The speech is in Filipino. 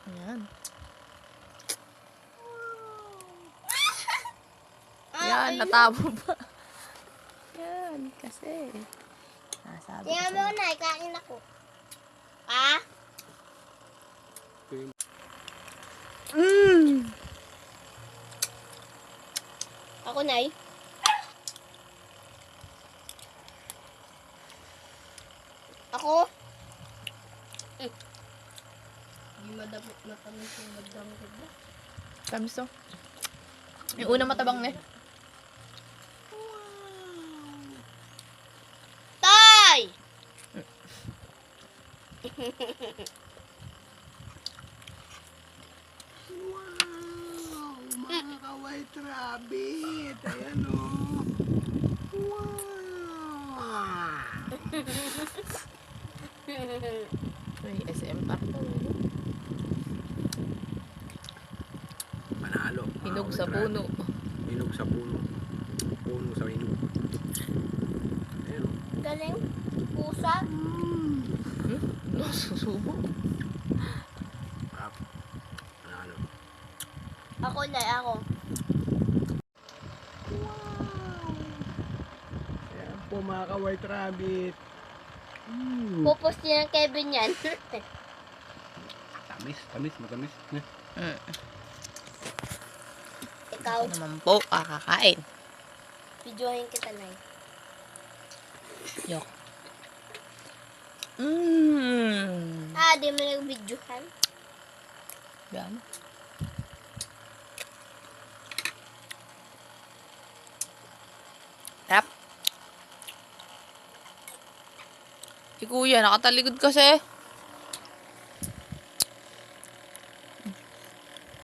Ayan. Yan, natabo ba? Yan, kasi. Nasabi ko Tingnan mo sa'yo. na, kain ako. Ah? Ako, Nay. Ako? Hindi matamis yung magdang ko ba? Tamis to. Yung una matabang na eh. Tay! Wow! Mga ka-white rabbit! Ayan o! Wow! Uy, SM Park to. Panalo. Hinog sa puno. Hinog sa puno. Puno sa hinog. Ayan o. Galing. Pusa. Nasusubo. Panalo. Ako, Nay. Ako. Ayan po mga ka-white rabbit. Pupost niya ng Kevin yan. Tamis, matamis. Ikaw, Ako naman po, kakakain. videohin kita, Nay. Yok. Di mo nag-videohan? Yan. Tap. Si kuya, nakatalikod kasi.